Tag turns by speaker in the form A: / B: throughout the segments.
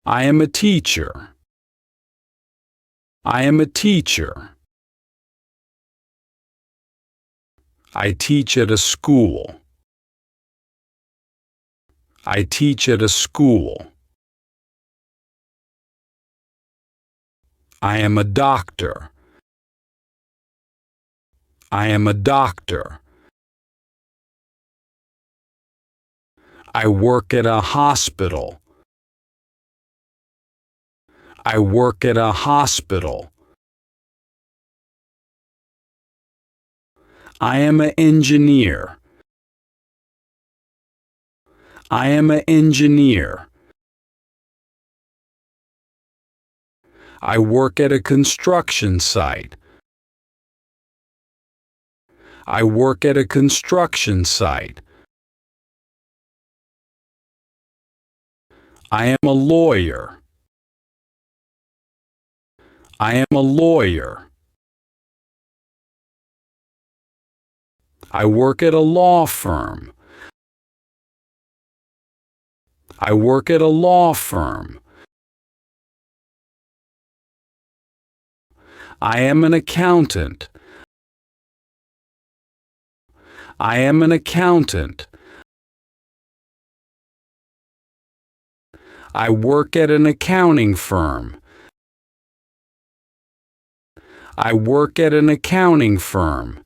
A: I am a teacher. I am a teacher. I teach at a school. I teach at a school. I am a doctor. I am a doctor. I work at a hospital. I work at a hospital. I am an engineer. I am an engineer. I work at a construction site. I work at a construction site. I am a lawyer. I am a lawyer. I work at a law firm. I work at a law firm. I am an accountant. I am an accountant. I work at an accounting firm. I work at an accounting firm.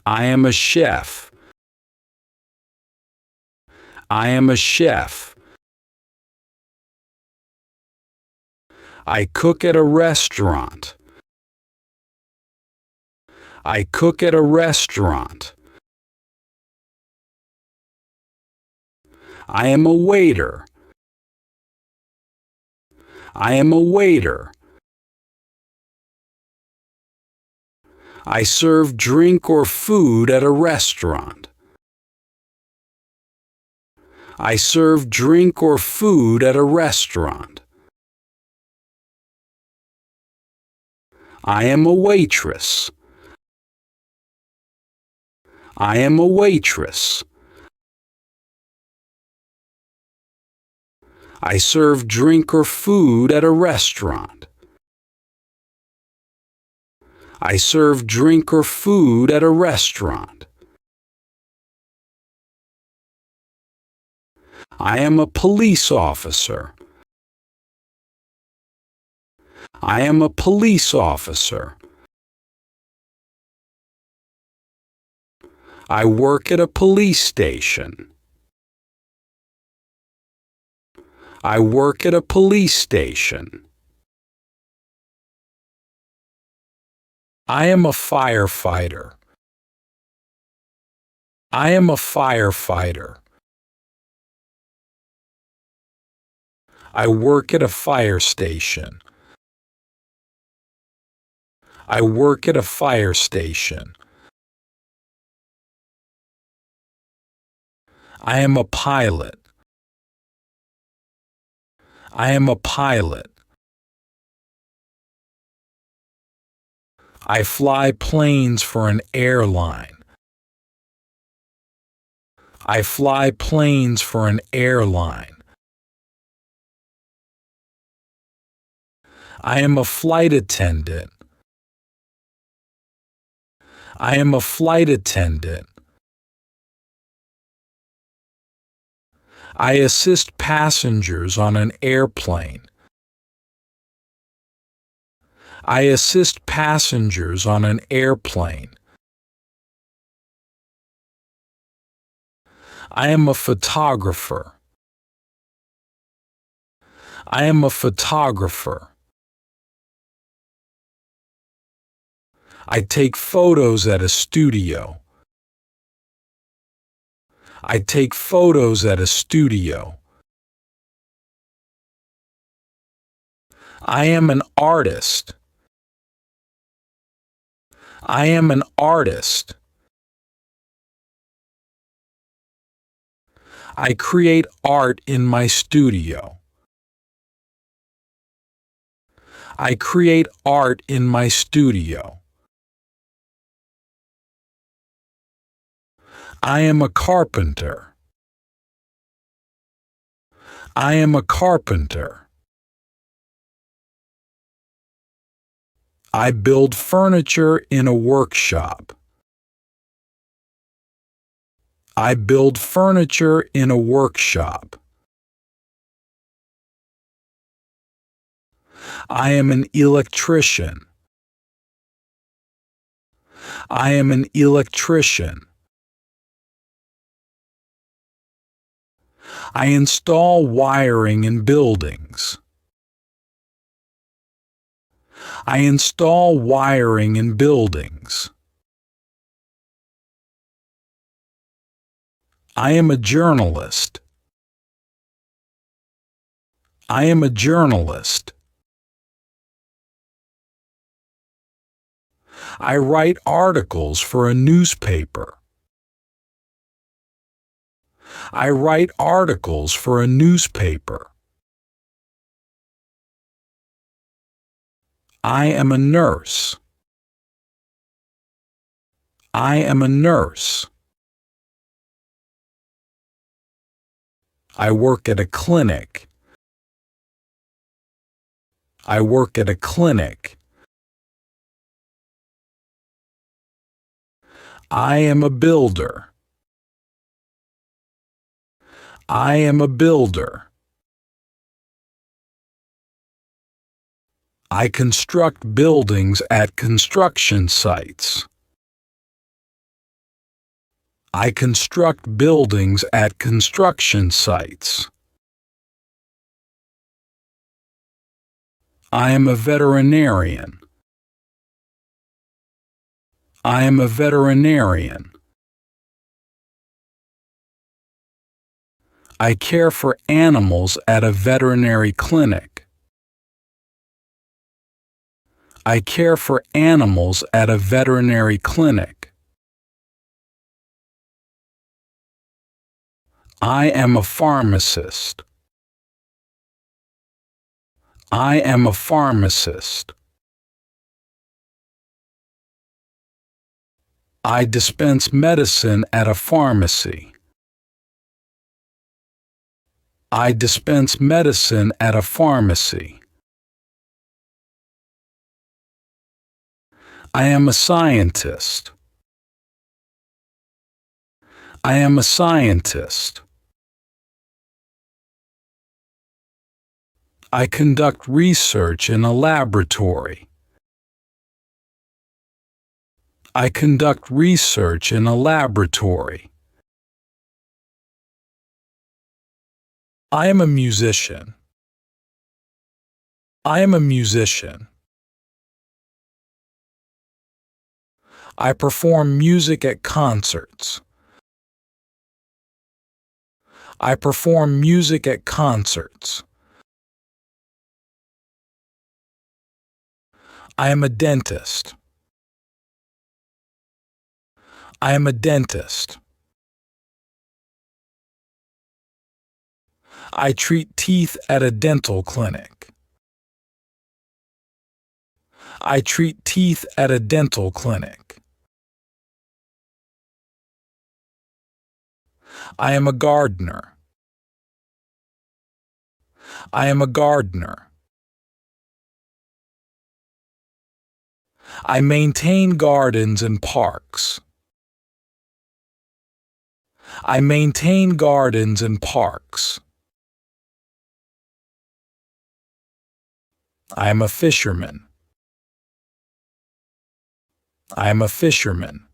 A: I am a chef. I am a chef. I cook at a restaurant. I cook at a restaurant. I am a waiter. I am a waiter. I serve drink or food at a restaurant. I serve drink or food at a restaurant. I am a waitress. I am a waitress. I serve drink or food at a restaurant. I serve drink or food at a restaurant. I am a police officer. I am a police officer. I work at a police station. I work at a police station. I am a firefighter. I am a firefighter. I work at a fire station. I work at a fire station. I am a pilot. I am a pilot. I fly planes for an airline. I fly planes for an airline. I am a flight attendant. I am a flight attendant. I assist passengers on an airplane. I assist passengers on an airplane. I am a photographer. I am a photographer. I take photos at a studio. I take photos at a studio. I am an artist. I am an artist. I create art in my studio. I create art in my studio. I am a carpenter. I am a carpenter. I build furniture in a workshop. I build furniture in a workshop. I am an electrician. I am an electrician. I install wiring in buildings. I install wiring in buildings. I am a journalist. I am a journalist. I write articles for a newspaper. I write articles for a newspaper. I am a nurse. I am a nurse. I work at a clinic. I work at a clinic. I am a builder. I am a builder. I construct buildings at construction sites. I construct buildings at construction sites. I am a veterinarian. I am a veterinarian. I care for animals at a veterinary clinic. I care for animals at a veterinary clinic. I am a pharmacist. I am a pharmacist. I dispense medicine at a pharmacy. I dispense medicine at a pharmacy. I am a scientist. I am a scientist. I conduct research in a laboratory. I conduct research in a laboratory. I am a musician. I am a musician. I perform music at concerts. I perform music at concerts. I am a dentist. I am a dentist. I treat teeth at a dental clinic. I treat teeth at a dental clinic. I am a gardener. I am a gardener. I maintain gardens and parks. I maintain gardens and parks. I am a fisherman. I am a fisherman.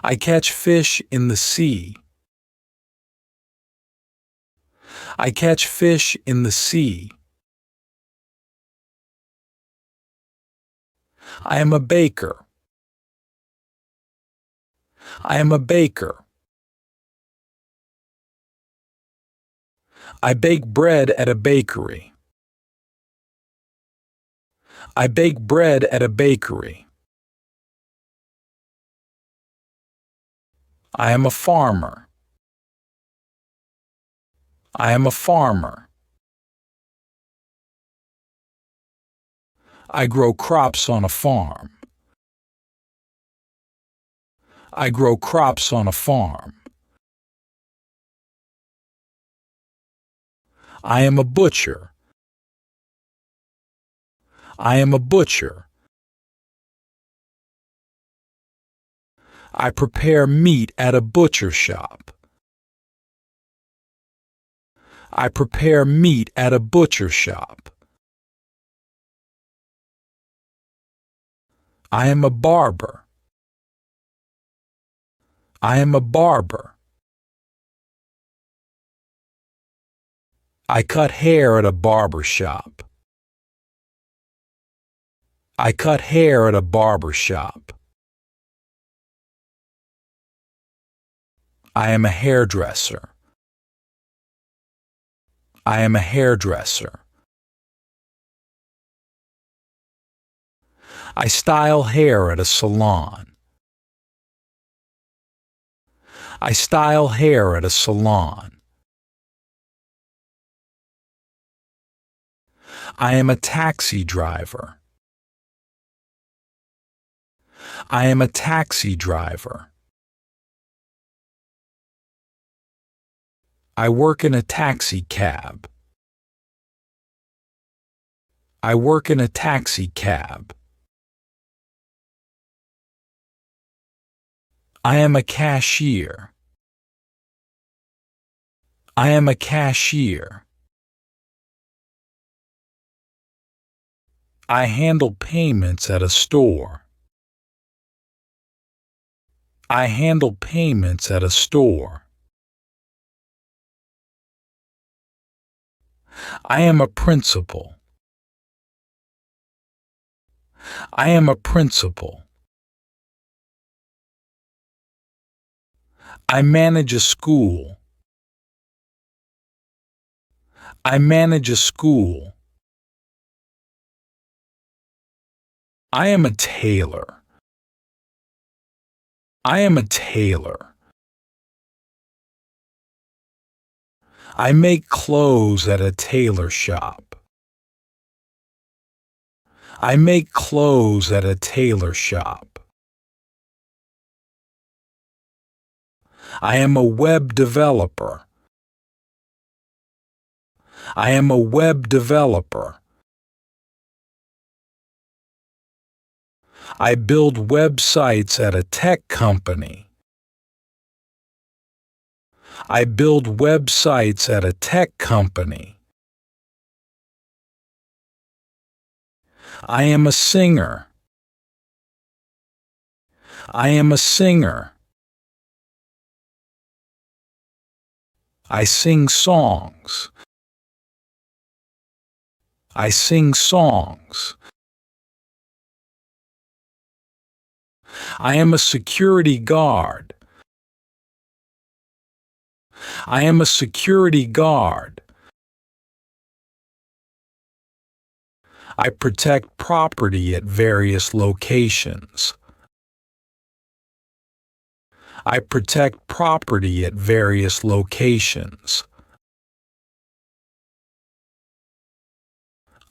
A: I catch fish in the sea. I catch fish in the sea. I am a baker. I am a baker. I bake bread at a bakery. I bake bread at a bakery. I am a farmer. I am a farmer. I grow crops on a farm. I grow crops on a farm. I am a butcher. I am a butcher. I prepare meat at a butcher shop. I prepare meat at a butcher shop. I am a barber. I am a barber. I cut hair at a barber shop. I cut hair at a barber shop. I am a hairdresser. I am a hairdresser. I style hair at a salon. I style hair at a salon. I am a taxi driver. I am a taxi driver. I work in a taxi cab. I work in a taxi cab. I am a cashier. I am a cashier. I handle payments at a store. I handle payments at a store. I am a principal. I am a principal. I manage a school. I manage a school. I am a tailor. I am a tailor. I make clothes at a tailor shop. I make clothes at a tailor shop. I am a web developer. I am a web developer. I build websites at a tech company. I build websites at a tech company. I am a singer. I am a singer. I sing songs. I sing songs. I am a security guard. I am a security guard. I protect property at various locations. I protect property at various locations.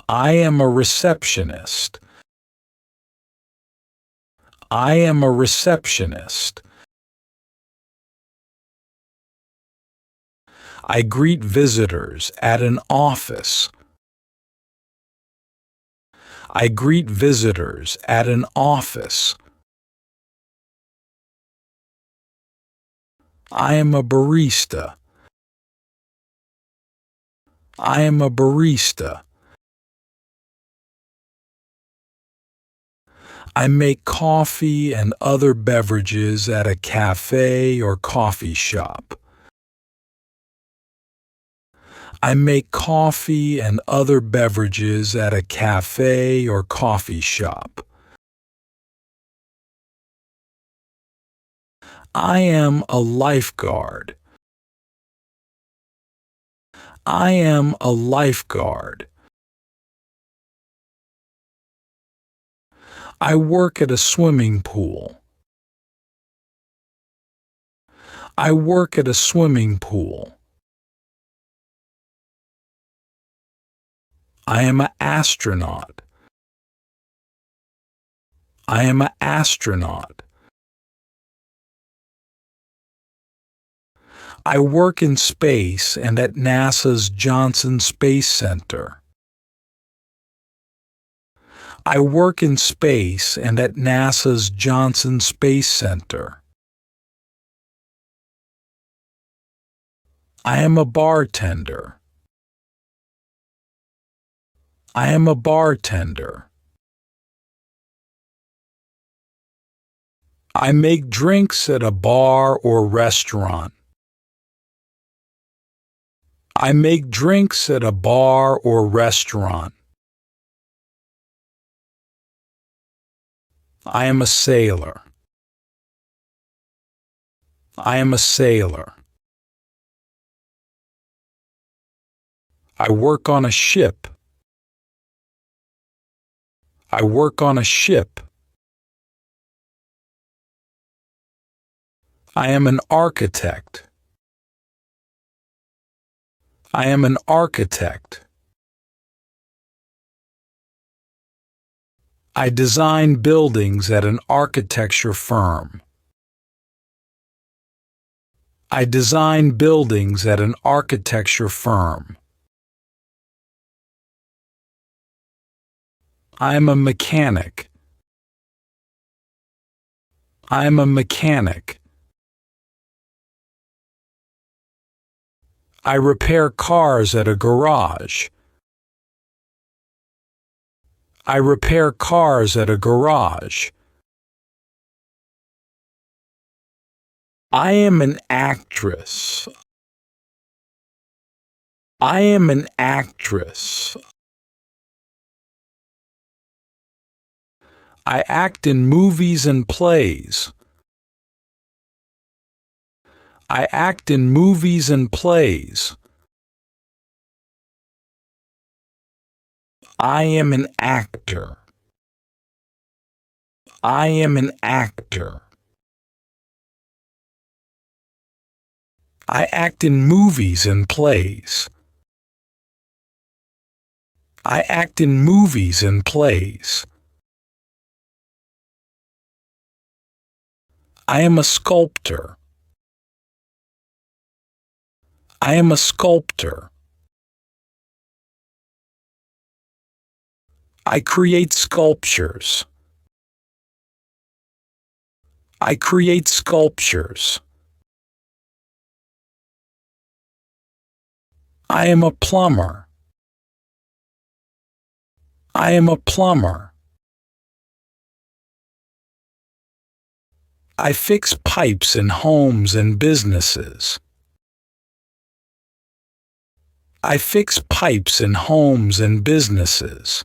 A: I am a receptionist. I am a receptionist. I greet visitors at an office. I greet visitors at an office. I am a barista. I am a barista. I make coffee and other beverages at a cafe or coffee shop. I make coffee and other beverages at a cafe or coffee shop. I am a lifeguard. I am a lifeguard. I work at a swimming pool. I work at a swimming pool. I am an astronaut. I am an astronaut. I work in space and at NASA's Johnson Space Center. I work in space and at NASA's Johnson Space Center. I am a bartender. I am a bartender. I make drinks at a bar or restaurant. I make drinks at a bar or restaurant. I am a sailor. I am a sailor. I work on a ship. I work on a ship. I am an architect. I am an architect. I design buildings at an architecture firm. I design buildings at an architecture firm. I am a mechanic. I am a mechanic. I repair cars at a garage. I repair cars at a garage. I am an actress. I am an actress. I act in movies and plays. I act in movies and plays. I am an actor. I am an actor. I act in movies and plays. I act in movies and plays. I am a sculptor. I am a sculptor. I create sculptures. I create sculptures. I am a plumber. I am a plumber. I fix pipes in homes and businesses. I fix pipes in homes and businesses.